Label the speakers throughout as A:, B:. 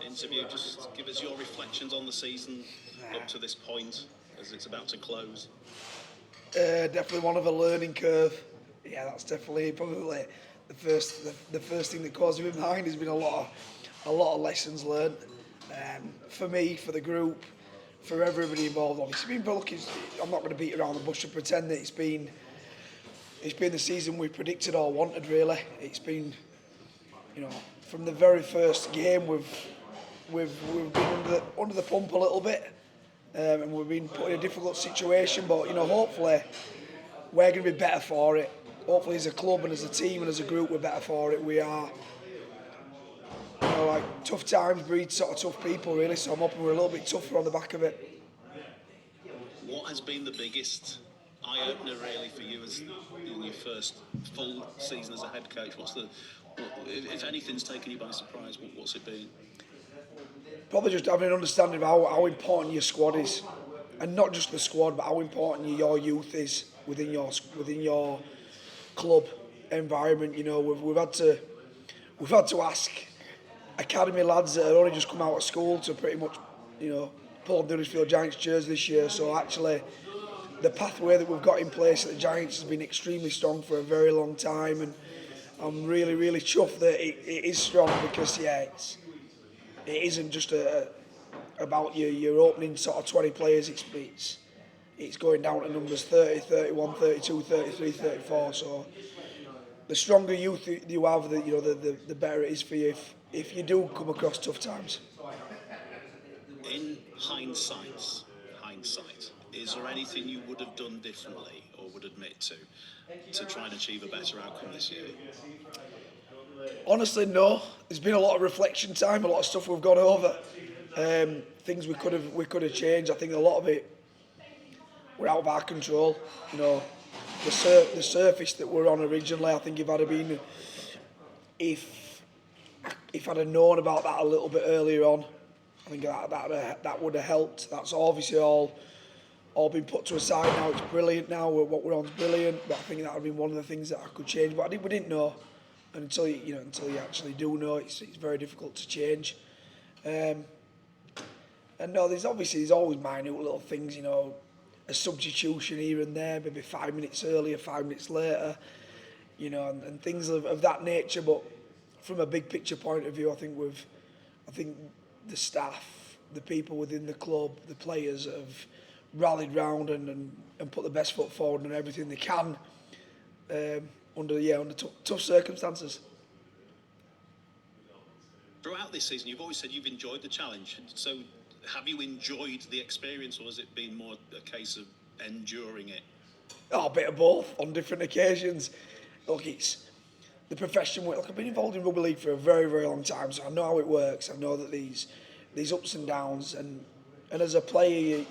A: interview. Just give us your reflections on the season up to this point as it's about to close.
B: Definitely one of a learning curve. Yeah, that's definitely probably the first thing that goes in my mind. Has been a lot of lessons learned. For me, for the group, for everybody involved. Obviously, I'm not going to beat around the bush and pretend that it's been the season we predicted or wanted. Really, it's been, from the very first game we've been under the pump a little bit, and we've been put in a difficult situation. But hopefully we're going to be better for it. Hopefully, as a club and as a team and as a group, we're better for it. We are. Tough times breed sort of tough people, really. So I'm hoping we're a little bit tougher on the back of it.
A: What has been the biggest eye-opener, really, for you as in your first full season as a head coach? If anything's taken you by surprise, what's it been?
B: Probably just having an understanding of how important your squad is, and not just the squad, but how important your youth is within your club environment. We've had to ask academy lads that had only just come out of school to pretty much, pull on the Huddersfield Giants jersey this year. So actually, the pathway that we've got in place at the Giants has been extremely strong for a very long time, and I'm really, really chuffed that it is strong because it isn't just about your opening sort of 20 players. It's going down to numbers 30, 31, 32, 33, 34. So the stronger youth you have, the better it is for you if you do come across tough times.
A: In hindsight, is there anything you would have done differently or would admit to try and achieve a better outcome this year?
B: Honestly, no. There's been a lot of reflection time, a lot of stuff we've gone over, things we could have changed. I think a lot of it were out of our control. The surface that we're on originally, I think if I'd have known about that a little bit earlier on, I think that would have helped. That's obviously all been put to a side now. It's brilliant now. What we're on is brilliant, but I think that would have been one of the things that I could change. But we didn't know, and until you actually do know, it's very difficult to change. And no, there's always minute little things, a substitution here and there, maybe 5 minutes earlier, 5 minutes later, and things of that nature. But from a big picture point of view, I think the staff, the people within the club, the players have rallied round and put the best foot forward and everything they can under tough circumstances.
A: Throughout this season, you've always said you've enjoyed the challenge. So have you enjoyed the experience, or has it been more a case of enduring it?
B: Oh, a bit of both on different occasions. Look, it's the profession. Look, I've been involved in rugby league for a very, very long time, so I know how it works. I know that these ups and downs, and as a player,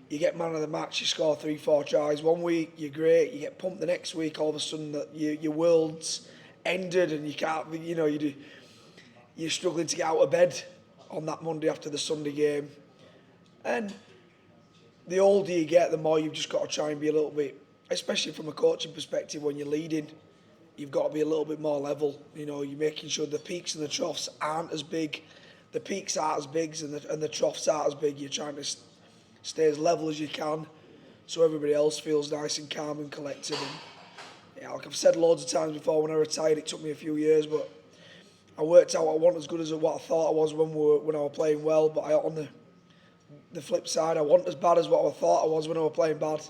B: you get man of the match, you score 3-4 tries. 1 week, you're great. You get pumped the next week. All of a sudden, that your world's ended, and you can't. You're struggling to get out of bed on that Monday after the Sunday game. And the older you get, the more you've just got to try and be a little bit, especially from a coaching perspective, when you're leading, you've got to be a little bit more level. You're making sure the peaks and the troughs aren't as big. The peaks aren't as big and the troughs aren't as big. You're trying to stay as level as you can so everybody else feels nice and calm and collected. And like I've said loads of times before, when I retired, it took me a few years, but I worked out I wasn't as good as what I thought I was when I was playing well. But on the flip side, I wasn't as bad as what I thought I was when I was playing bad.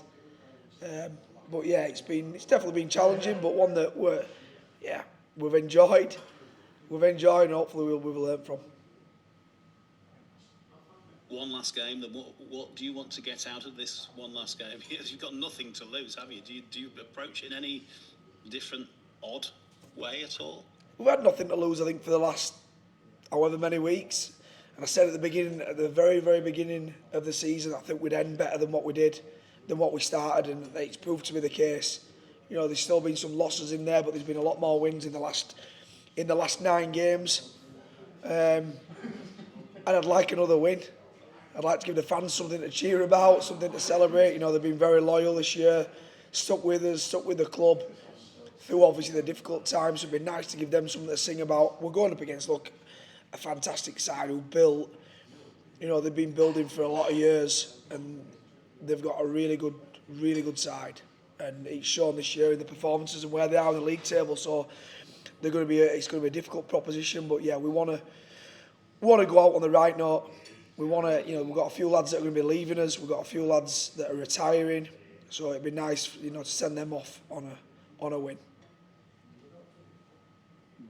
B: But yeah, it's definitely been challenging, but one that we've enjoyed. And hopefully we'll learn from.
A: One last game. Then what do you want to get out of this one last game? You've got nothing to lose, have you? Do you approach it in any different, odd way at all?
B: We've had nothing to lose, I think, for the last however many weeks. And I said at the very, very beginning of the season, I think we'd end better than what we did, than what we started, and it's proved to be the case. There's still been some losses in there, but there's been a lot more wins in the last 9 games. And I'd like another win. I'd like to give the fans something to cheer about, something to celebrate. They've been very loyal this year, stuck with us, stuck with the club through obviously the difficult times. It'd be nice to give them something to sing about. We're going up against, a fantastic side who built. They've been building for a lot of years, and they've got a really good side. And it's shown this year in the performances and where they are in the league table. So it's going to be a difficult proposition. But yeah, we want to go out on the right note. We want to, we've got a few lads that are going to be leaving us. We've got a few lads that are retiring. So it'd be nice, to send them off on a win.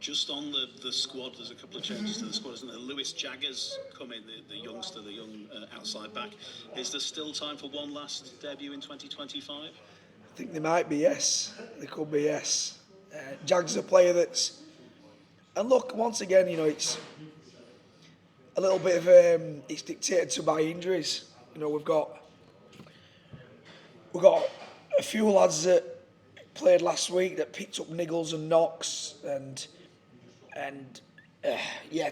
A: Just on the squad, there's a couple of changes to the squad, isn't there? Lewis Jagger's come in, the youngster, the young outside back. Is there still time for one last debut in 2025?
B: I think there might be, yes. There could be, yes. Jag's a player that's... And look, once again, it's a little bit of... it's dictated to by injuries. We've got a few lads that played last week that picked up niggles and knocks, and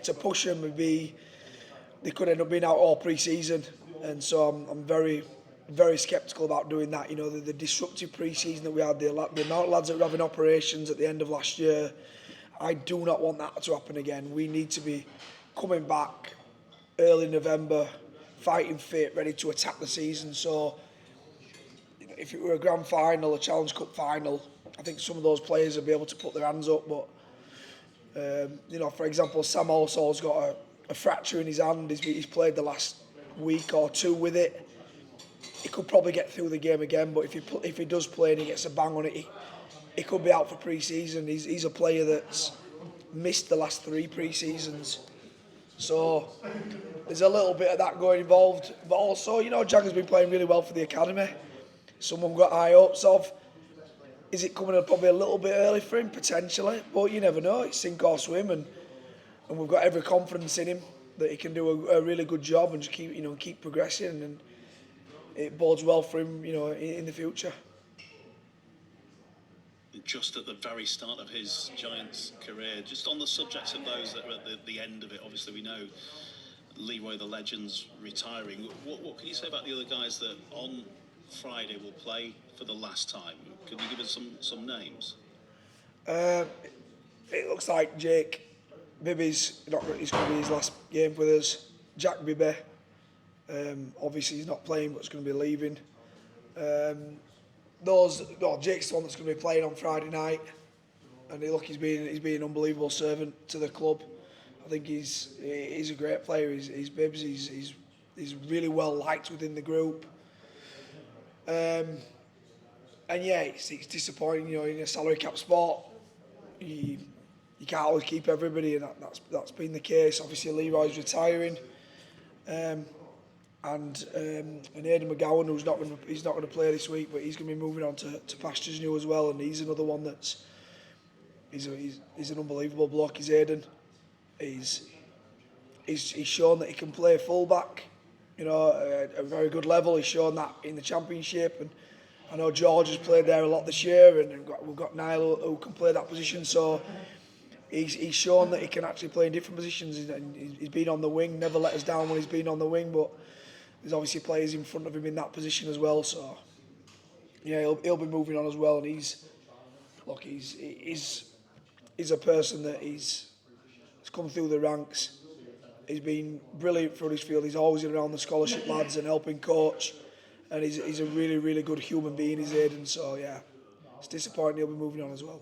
B: to push them would be, they could end up being out all pre-season, and so I'm very, very sceptical about doing that. The disruptive pre-season that we had, the amount of lads that were having operations at the end of last year, I do not want that to happen again. We need to be coming back early November, fighting fit, ready to attack the season. So if it were a grand final, a Challenge Cup final, I think some of those players would be able to put their hands up. But for example, Sam Alsall's got a fracture in his hand. He's played the last week or two with it. He could probably get through the game again, but if he does play and he gets a bang on it, he could be out for pre-season. He's a player that's missed the last 3 pre-seasons. So there's a little bit of that going involved. But also, Jagger's been playing really well for the academy. Someone got high hopes of. Is it coming probably a little bit early for him? Potentially, but you never know. It's sink or swim, and we've got every confidence in him that he can do a really good job and just keep progressing, and it bodes well for him, in the future.
A: Just at the very start of his Giants career, just on the subject of those that are at the end of it, obviously we know Leroy the Legend's retiring. What can you say about the other guys that on Friday will play for the last time? Can you give us some names?
B: It looks like Jake Bibby's going to be his last game with us. Jack Bibby, obviously he's not playing, but he's going to be leaving. Jake's the one that's going to be playing on Friday night, and he's been an unbelievable servant to the club. I think he's a great player. He's Bibbs. He's really well liked within the group. And yeah, it's disappointing. In a salary cap sport, you can't always keep everybody, and that's been the case. Obviously, Leroy's retiring. And Aidan McGowan, he's not going to play this week, but he's going to be moving on to pastures new as well, and he's another one that's he's an unbelievable bloke. He's Aidan. He's shown that he can play fullback, at a very good level. He's shown that in the Championship, and I know George has played there a lot this year, and we've got Niall who can play that position. So he's shown that he can actually play in different positions, and he's been on the wing, never let us down when he's been on the wing, but there's obviously players in front of him in that position as well. So yeah, he'll be moving on as well, and he's a person that he's come through the ranks. He's been brilliant for Huddersfield. He's always around the scholarship lads and helping coach, and he's a really, really good human being, he's Aidan. So yeah, it's disappointing he'll be moving on as well.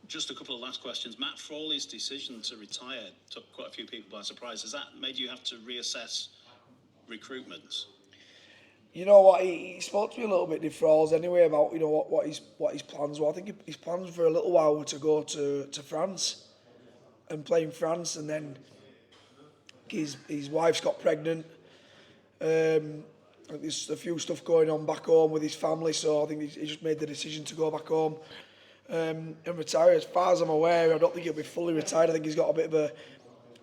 A: Just a couple of last questions. Matt Frawley's decision to retire took quite a few people by surprise. Has that made you have to reassess recruitment?
B: You know what, he spoke to me a little bit, Dave Frawls, anyway, about what his plans were. I think his plans for a little while were to go to France and play in France, and then his wife's got pregnant. There's a few stuff going on back home with his family, so I think he just made the decision to go back home and retire. As far as I'm aware, I don't think he'll be fully retired. I think he's got a bit of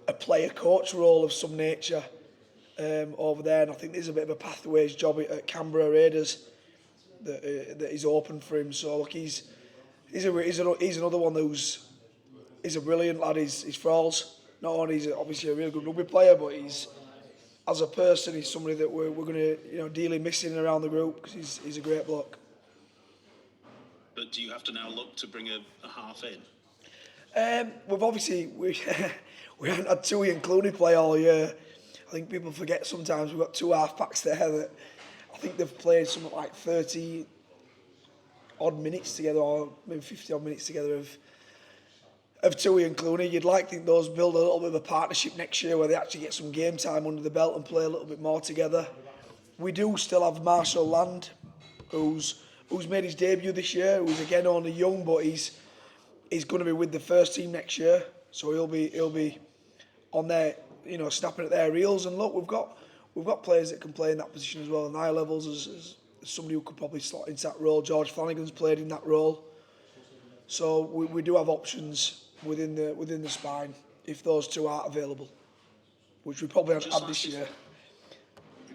B: a player-coach role of some nature over there, and I think there's a bit of a pathways job at Canberra Raiders that is open for him. So look, he's another one he's a brilliant lad. He's Frawls. Not only is he obviously a really good rugby player, but as a person, he's somebody that we're going to dearly missing around the group, because he's a great bloke.
A: But do you have to now look to bring a half in?
B: We've we haven't had Tui and Clooney play all year. I think people forget sometimes we've got two half-backs there that I think they've played something like 30 odd minutes together, or maybe 50 odd minutes together of Tui and Clooney. You'd like to think those build a little bit of a partnership next year where they actually get some game time under the belt and play a little bit more together. We do still have Marshall Land, who's made his debut this year, who's again only young, but he's going to be with the first team next year, so he'll be on there, snapping at their heels. And look, we've got players that can play in that position as well. And high levels as somebody who could probably slot into that role. George Flanagan's played in that role, so we do have options within the spine if those two aren't available, which we probably haven't had this year.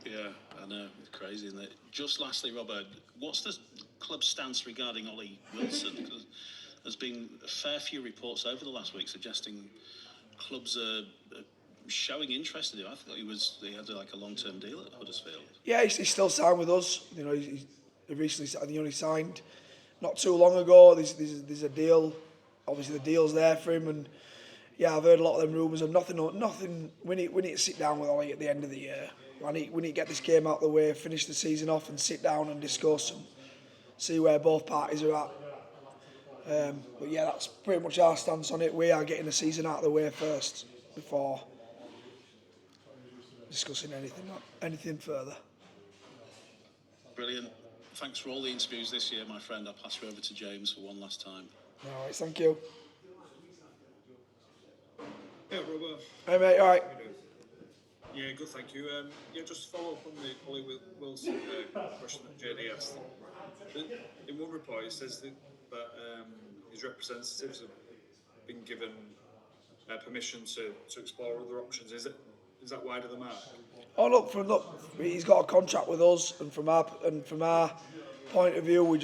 A: Yeah, I know, it's crazy, isn't it? Just lastly, Robbo, what's the club's stance regarding Ollie Wilson? Because there's been a fair few reports over the last week suggesting clubs are showing interest in him. I thought he had like a long-term deal at Huddersfield. Yeah,
B: he's still signed with us. He recently he only signed not too long ago. There's a deal. Obviously, the deal's there for him, and yeah, I've heard a lot of them rumours and nothing. We need to sit down with Ollie at the end of the year. We need to get this game out of the way, finish the season off, and sit down and discuss and see where both parties are at. But yeah, that's pretty much our stance on it. We are getting the season out of the way first before discussing anything further.
A: Brilliant. Thanks for all the interviews this year, my friend. I'll pass you over to James for one last time.
B: All right, thank you.
C: Yeah, Robbo.
B: Hey mate, all right.
C: Yeah, good, thank you. Just to follow up on the Ollie Wilson question that JD asked. In one report, it says that his representatives have been given permission to explore other options. Is that wide of the mark?
B: Oh look, he's got a contract with us, and from our point of view, we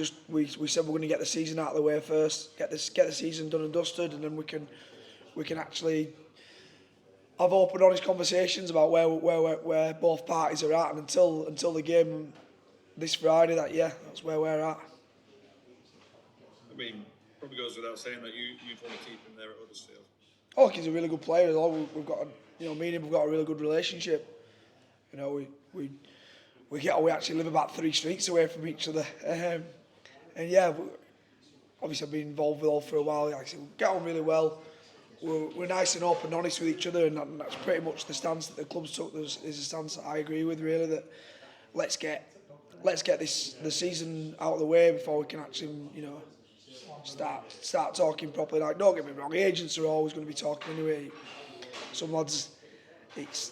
B: said we're going to get the season out of the way first, get the season done and dusted, and then we can actually have open, honest conversations about where both parties are at, and until the game this Friday, that's where we're at.
C: I mean, probably goes without saying that you'd want to keep him there at Huddersfield.
B: Oh, he's a really good player. We've got me and him, we've got a really good relationship. We actually live about 3 streets away from each other, and yeah, obviously I've been involved with all for a while. Like I said, we get on really well. We're nice and open and honest with each other, and that's pretty much the stance that the club's took. Is a stance that I agree with, really. That let's get the season out of the way before we can actually, start talking properly. Like, don't get me wrong, agents are always going to be talking anyway. Some lads, that's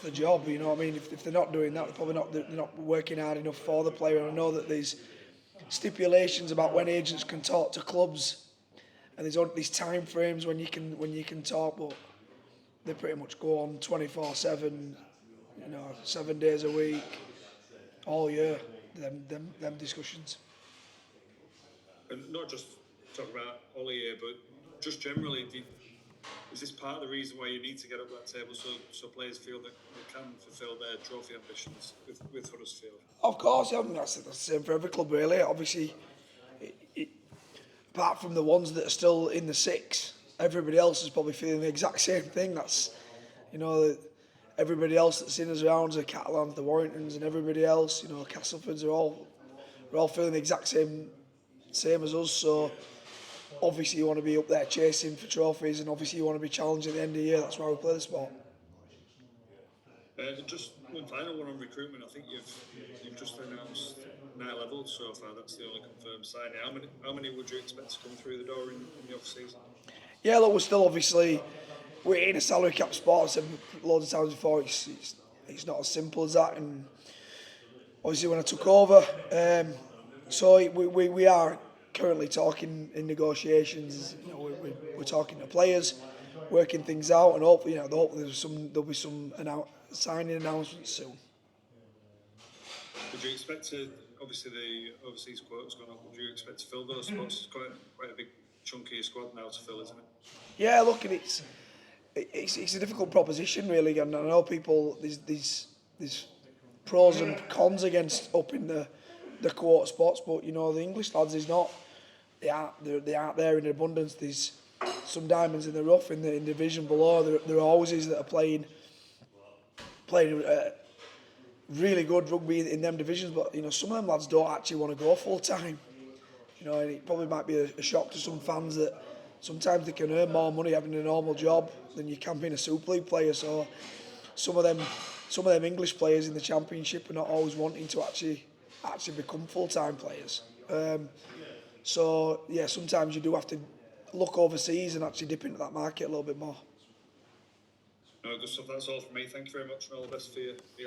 B: the job, you know what I mean? If they're not doing that, they're not working hard enough for the player. And I know that there's stipulations about when agents can talk to clubs, and there's these time frames when you can talk, but they pretty much go on 24/7, 7 days a week, all year. Them discussions.
C: And not just talking about Ollie here, but just generally, is this part of the reason why you need to get up that table so players feel that they can fulfil their trophy ambitions with Huddersfield?
B: Of course, I mean, that's the same for every club, really. Obviously, apart from the ones that are still in the 6, everybody else is probably feeling the exact same thing. That's, everybody else that's in us around, the Catalans, the Warringtons, and everybody else, Castlefords we're all feeling the exact same as us. So obviously you want to be up there chasing for trophies, and obviously you want to be challenged at the end of the year. That's why we play the sport.
C: Just one final one on recruitment. I think you've just announced 9 levels so far. That's the only confirmed signing. How many would you expect to come through the door in the off season?
B: Yeah, look, we're in a salary cap sport. I've said loads of times before, it's not as simple as that. And obviously when I took over, so we are currently talking in negotiations. We're talking to players, working things out, and hopefully, there'll be some signing announcements soon.
C: Would you expect to? Obviously, the overseas quota's gone up. Would you expect to fill those spots? It's quite a big chunk of your squad now to fill, isn't it?
B: Yeah, look, it's a difficult proposition, really, and I know people there's pros and cons against upping the quota spots, but the English lads they aren't there in abundance. There's some diamonds in the rough in the division below. There are always that are playing really good rugby in them divisions, but some of them lads don't actually want to go full time. And it probably might be a shock to some fans that sometimes they can earn more money having a normal job than you can being a Super League player. So some of them English players in the Championship are not always wanting to actually become full-time players. So yeah, sometimes you do have to look overseas and actually dip into that market a little bit more.
C: No, good stuff. That's all from me. Thank you very much, and all the best for your